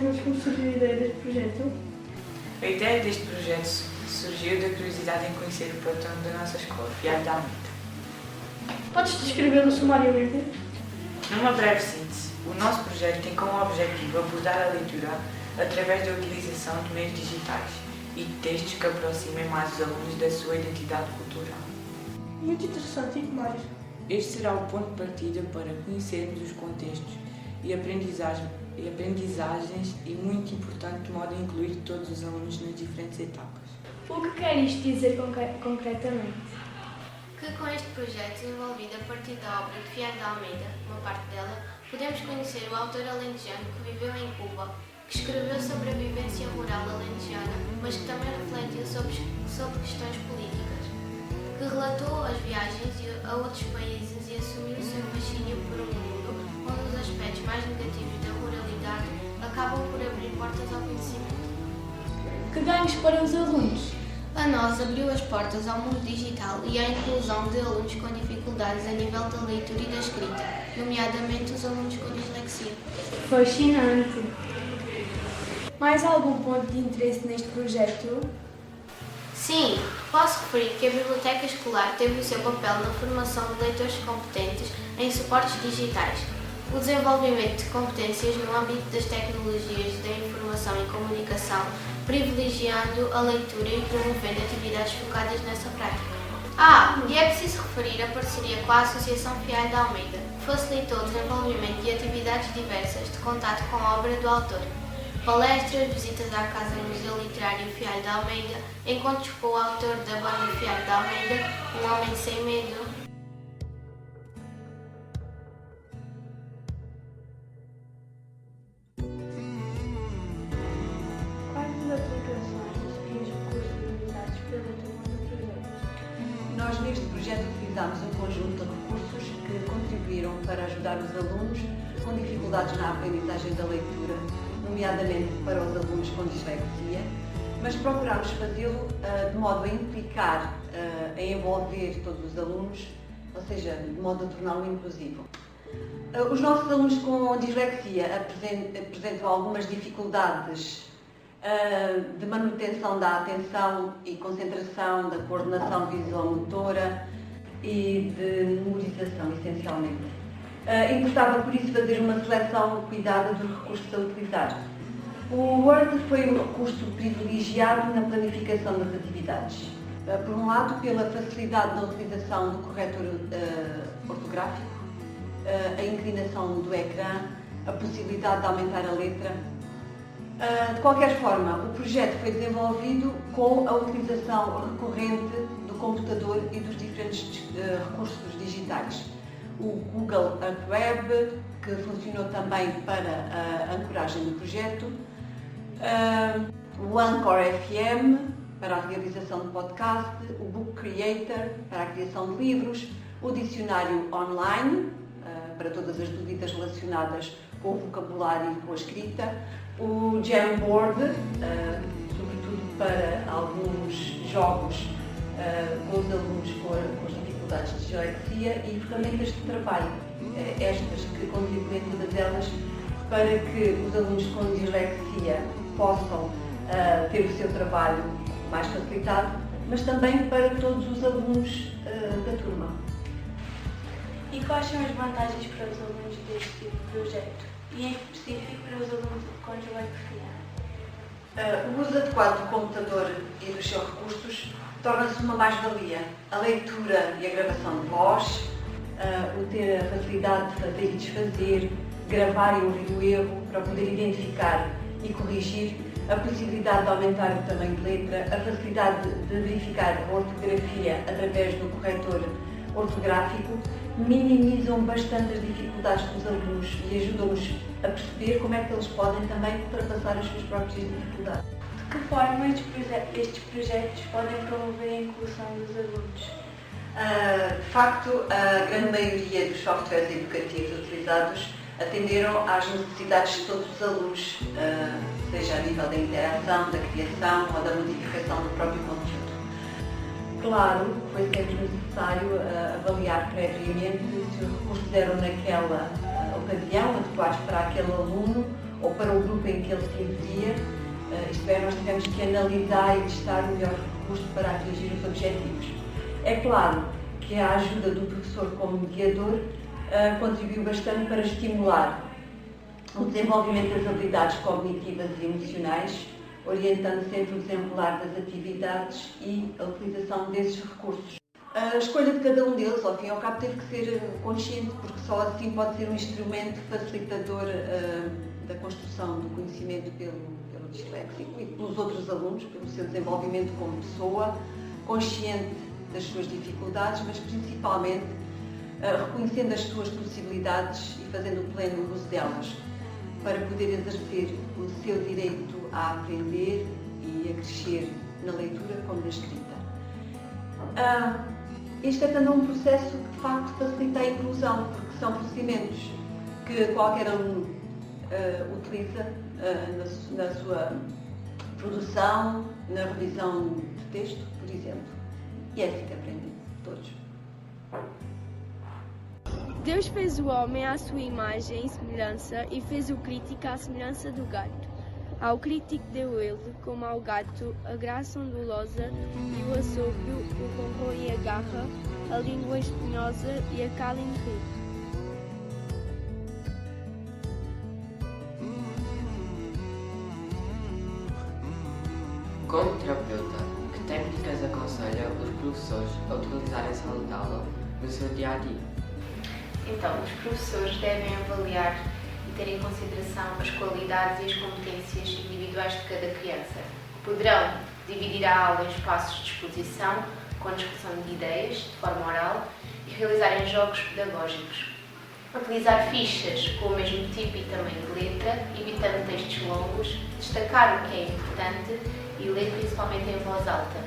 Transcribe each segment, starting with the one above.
mas como surgiu a ideia deste projeto? A ideia deste projeto surgiu da curiosidade em conhecer o patrono da nossa escola, Fialho de Almeida. Podes descrevê-lo sumariamente? Numa breve síntese, o nosso projeto tem como objetivo abordar a leitura através da utilização de meios digitais e de textos que aproximem mais os alunos da sua identidade cultural. Muito interessante, e que mais? Este será o ponto de partida para conhecermos os contextos e aprendizagens e, muito importante, de modo a incluir todos os alunos nas diferentes etapas. O que quer isto dizer concretamente? Que com este projeto desenvolvido a partir da obra de Fialho de Almeida, uma parte dela, podemos conhecer o autor alentejano que viveu em Cuba, que escreveu sobre a vivência rural alentejana, mas que também refletiu sobre questões políticas, que relatou as viagens a outros países e assumiu o seu fascínio por um mundo onde os aspectos mais negativos da ruralidade acabam por abrir portas ao conhecimento. Que ganhos para os alunos? A nós abriu as portas ao mundo digital e à inclusão de alunos com dificuldades a nível da leitura e da escrita, nomeadamente os alunos com dislexia. Fascinante! Mais algum ponto de interesse neste projeto? Sim, posso referir que a Biblioteca Escolar teve o seu papel na formação de leitores competentes em suportes digitais, o desenvolvimento de competências no âmbito das tecnologias da informação e comunicação, privilegiando a leitura e promovendo atividades focadas nessa prática. E é preciso referir a parceria com a Associação Fialho de Almeida, que facilitou o desenvolvimento de atividades diversas de contato com a obra do autor. Palestras, visitas à Casa Museu Literário Fialho de Almeida, encontros com o autor da banda Fialho de Almeida, um homem sem medo. Quais as aplicações e os recursos utilizados pela turma do projeto? Nós neste projeto utilizámos um conjunto de recursos que contribuíram para ajudar os alunos com dificuldades na aprendizagem da leitura, nomeadamente para os alunos com dislexia, mas procurámos fazê-lo de modo a implicar, a envolver todos os alunos, ou seja, de modo a torná-lo inclusivo. Os nossos alunos com dislexia apresentam algumas dificuldades de manutenção da atenção e concentração, da coordenação visuomotora e de memorização, essencialmente. Importava, por isso, fazer uma seleção cuidada dos recursos a utilizar. O Word foi um recurso privilegiado na planificação das atividades. Por um lado, pela facilidade na utilização do corretor ortográfico, a inclinação do ecrã, a possibilidade de aumentar a letra. De qualquer forma, o projeto foi desenvolvido com a utilização recorrente do computador e dos diferentes recursos digitais. O Google Earth Web, que funcionou também para a ancoragem do projeto, o Anchor FM, para a realização de podcast, o Book Creator, para a criação de livros, o dicionário online, para todas as dúvidas relacionadas com o vocabulário e com a escrita, o Jamboard, sobretudo para alguns jogos com os alunos com as dificuldades de dislexia, e ferramentas de trabalho, estas que contribuem todas elas para que os alunos com dislexia possam ter o seu trabalho mais facilitado, mas também para todos os alunos da turma. E quais são as vantagens para os alunos deste tipo de projeto? E em específico para os alunos com dislexia? O uso adequado do computador e dos seus recursos torna-se uma mais-valia. A leitura e a gravação de voz, o ter a facilidade de fazer e desfazer, gravar e ouvir o erro para poder identificar e corrigir, a possibilidade de aumentar o tamanho de letra, a facilidade de verificar a ortografia através do corretor ortográfico, minimizam bastante as dificuldades dos alunos e ajudam-nos a perceber como é que eles podem também ultrapassar as suas próprias dificuldades. De que forma estes projetos podem promover a inclusão dos alunos? De facto, a grande maioria dos softwares educativos utilizados atenderam às necessidades de todos os alunos, seja a nível da interação, da criação ou da modificação do próprio conteúdo. Claro, foi sempre necessário avaliar previamente se os recursos eram naquela ocasião adequados para aquele aluno ou para o grupo em que ele se inseria, isto é, nós tivemos que analisar e testar o melhor recurso para atingir os objetivos. É claro que a ajuda do professor como mediador contribuiu bastante para estimular o desenvolvimento das habilidades cognitivas e emocionais, orientando sempre o desenrolar das atividades e a utilização desses recursos. A escolha de cada um deles, ao fim e ao cabo, teve que ser consciente, porque só assim pode ser um instrumento facilitador da construção do conhecimento pelo disléxico e pelos outros alunos, pelo seu desenvolvimento como pessoa, consciente das suas dificuldades, mas principalmente reconhecendo as suas possibilidades e fazendo pleno uso delas, para poder exercer o seu direito a aprender e a crescer na leitura como na escrita. Este é também um processo que, de facto, facilita a inclusão, porque são procedimentos que qualquer aluno utiliza na sua produção, na revisão de texto, por exemplo. E é assim que aprendem todos. Deus fez o homem à sua imagem e semelhança e fez o crítico à semelhança do gato. Ao crítico deu ele, como ao gato, a graça ondulosa e o assopro, o ronron e a garra, a língua espinhosa e a cala inquieta. Como terapeuta, que técnicas aconselha os professores a utilizar em sala de aula no seu dia-a-dia? Então, os professores devem avaliar e ter em consideração as qualidades e as competências individuais de cada criança. Poderão dividir a aula em espaços de exposição, com discussão de ideias, de forma oral, e realizarem jogos pedagógicos. Utilizar fichas com o mesmo tipo e tamanho de letra, evitando textos longos, destacar o que é importante e ler principalmente em voz alta.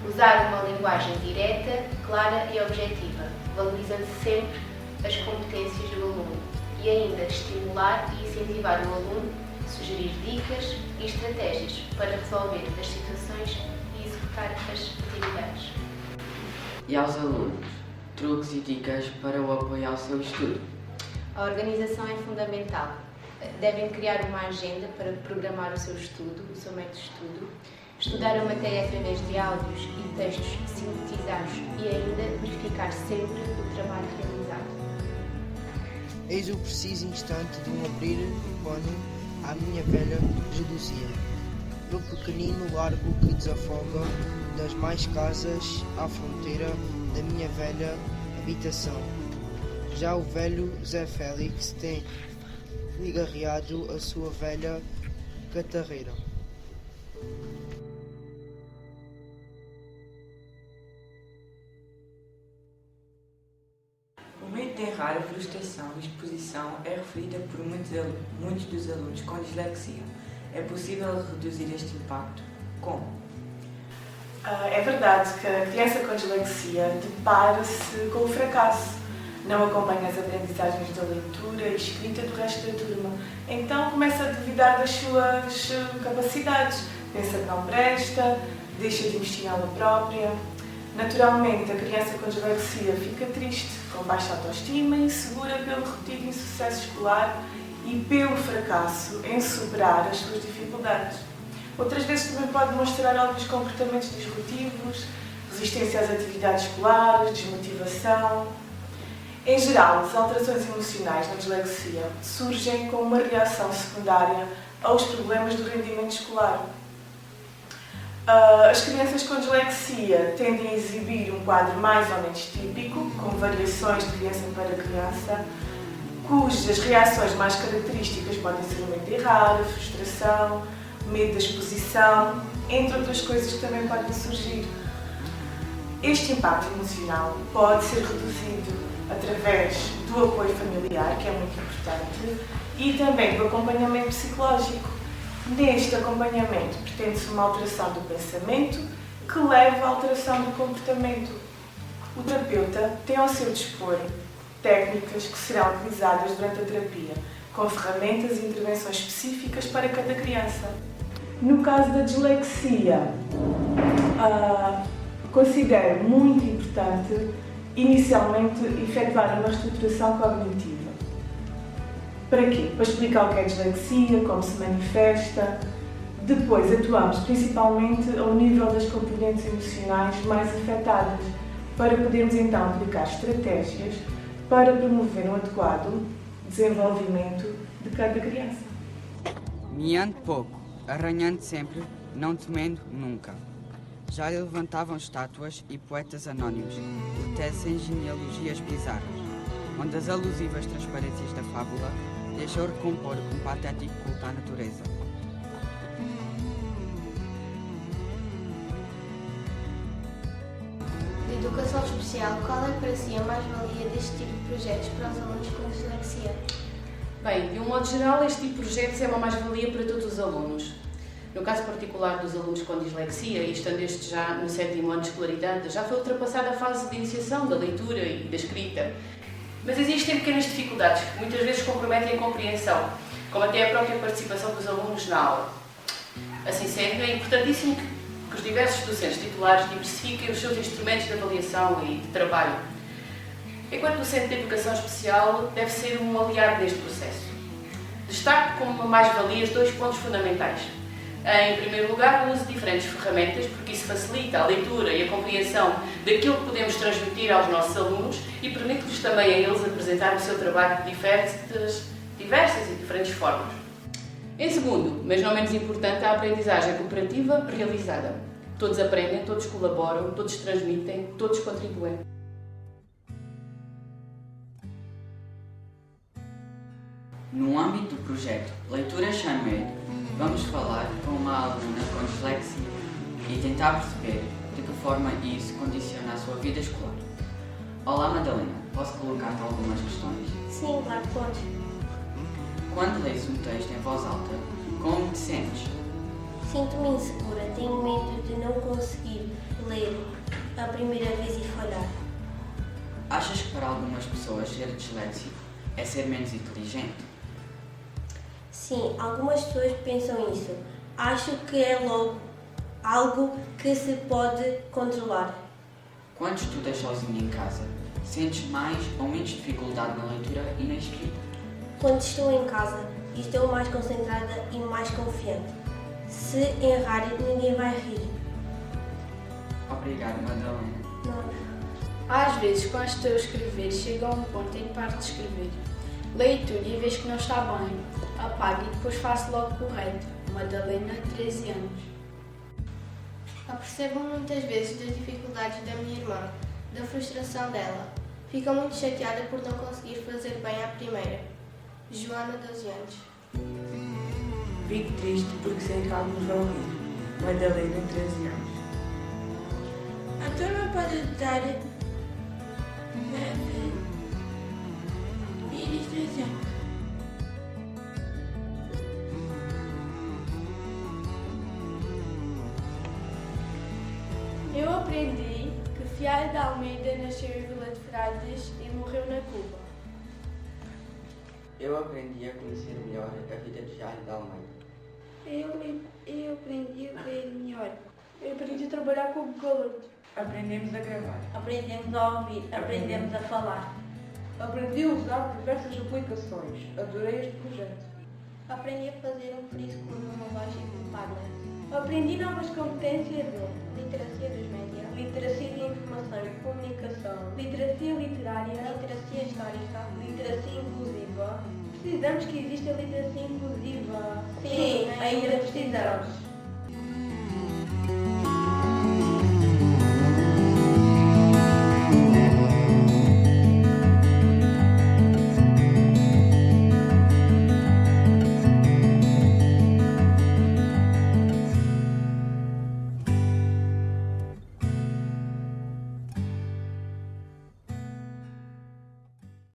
Usar uma linguagem direta, clara e objetiva, valorizando sempre as competências do aluno e ainda estimular e incentivar o aluno, sugerir dicas e estratégias para resolver as situações e executar as atividades. E aos alunos, truques e dicas para o apoio ao seu estudo? A organização é fundamental. Devem criar uma agenda para programar o seu estudo, o seu método de estudo, estudar a matéria através de áudios e textos sintetizados e ainda verificar sempre o trabalho realizado. Eis o preciso instante de um abrir quando à minha velha gelosia, no pequenino largo que desafoga das mais casas à fronteira da minha velha habitação. Já o velho Zé Félix tem ligarreado a sua velha catarreira. O medo de errar, a frustração e exposição é referida por muitos dos alunos com dislexia. É possível reduzir este impacto? Como? É verdade que a criança com dislexia depara-se com o fracasso. Não acompanha as aprendizagens da leitura e escrita do resto da turma. Então começa a duvidar das suas capacidades. Pensa que não presta, deixa de investir nela própria. Naturalmente, a criança com dislexia fica triste, com baixa autoestima e insegura pelo repetido insucesso escolar e pelo fracasso em superar as suas dificuldades. Outras vezes também pode demonstrar alguns comportamentos disruptivos, resistência às atividades escolares, desmotivação. Em geral, as alterações emocionais na dislexia surgem como uma reação secundária aos problemas do rendimento escolar. As crianças com dislexia tendem a exibir um quadro mais ou menos típico, com variações de criança para criança, cujas reações mais características podem ser o medo de errar, a frustração, medo da exposição, entre outras coisas que também podem surgir. Este impacto emocional pode ser reduzido através do apoio familiar, que é muito importante, e também do acompanhamento psicológico. Neste acompanhamento pretende-se uma alteração do pensamento que leva à alteração do comportamento. O terapeuta tem ao seu dispor técnicas que serão utilizadas durante a terapia, com ferramentas e intervenções específicas para cada criança. No caso da dislexia, considero muito importante inicialmente efetuar uma reestruturação cognitiva Para quê? Para explicar o que é dislexia, como se manifesta. Depois atuamos principalmente ao nível das componentes emocionais mais afetadas, para podermos então aplicar estratégias para promover um adequado desenvolvimento de cada criança. Miando pouco, arranhando sempre, não temendo nunca. Já lhe levantavam estátuas e poetas anónimos que tecem genealogias bizarras, onde as alusivas transparências da fábula deixou recompor um patético culto à natureza. De educação especial, qual é para si a mais-valia deste tipo de projetos para os alunos com dislexia? Bem, de um modo geral, este tipo de projetos é uma mais-valia para todos os alunos. No caso particular dos alunos com dislexia, e estando este já no 7º ano de escolaridade, já foi ultrapassada a fase de iniciação da leitura e da escrita. Mas existem pequenas dificuldades que muitas vezes comprometem a compreensão, como até a própria participação dos alunos na aula. Assim sendo, é importantíssimo que os diversos docentes titulares diversifiquem os seus instrumentos de avaliação e de trabalho. Enquanto docente de educação especial, deve ser um aliado neste processo. Destaco como uma mais-valia dois pontos fundamentais. Em primeiro lugar, o uso de diferentes ferramentas, porque isso facilita a leitura e a compreensão daquilo que podemos transmitir aos nossos alunos e permite-lhes também a eles apresentar o seu trabalho de diversas e diferentes formas. Em segundo, mas não menos importante, a aprendizagem cooperativa realizada. Todos aprendem, todos colaboram, todos transmitem, todos contribuem. No âmbito do projeto Leitura Chamede, vamos falar com uma aluna com dislexia e tentar perceber de que forma isso condiciona a sua vida escolar. Olá Madalena, posso colocar-te algumas questões? Sim, claro, pode. Quando lês um texto em voz alta, como te sentes? Sinto-me insegura, tenho medo de não conseguir ler a primeira vez e falhar. Achas que para algumas pessoas ser disléxico é ser menos inteligente? Sim, algumas pessoas pensam isso. Acho que é logo algo que se pode controlar. Quando estudas sozinha em casa, sentes mais ou menos dificuldade na leitura e na escrita? Quando estou em casa, estou mais concentrada e mais confiante. Se errar, ninguém vai rir. Obrigado, Madalena. Não. Às vezes, quando estou a escrever, chego a um ponto em que paro de escrever. Leio tudo e vejo que não está bem. Apago e depois faço logo correto. Madalena, 13 anos. Apercebo muitas vezes das dificuldades da minha irmã, da frustração dela. Fico muito chateada por não conseguir fazer bem à primeira. Joana, 12 anos. Fico triste porque sei que alguns vão rir. Madalena, 13 anos. A turma pode dar Iris, 13 anos. Eu aprendi que Fialho de Almeida nasceu em Vila de Frades e morreu na Cuba. Eu aprendi a conhecer melhor a vida de Jair de Almeida. Eu aprendi a ler melhor. Eu aprendi a trabalhar com o Google. Aprendemos a gravar. Aprendemos a ouvir. Aprendemos a falar. Aprendi a usar diversas aplicações. Adorei este projeto. Aprendi a fazer um frisco cronológico de Padlet. Aprendi novas competências de Literacia dos média. literacia de informação e comunicação, literacia literária, Literacia histórica. literacia inclusiva. Precisamos que exista literacia inclusiva. Sim, ainda precisamos.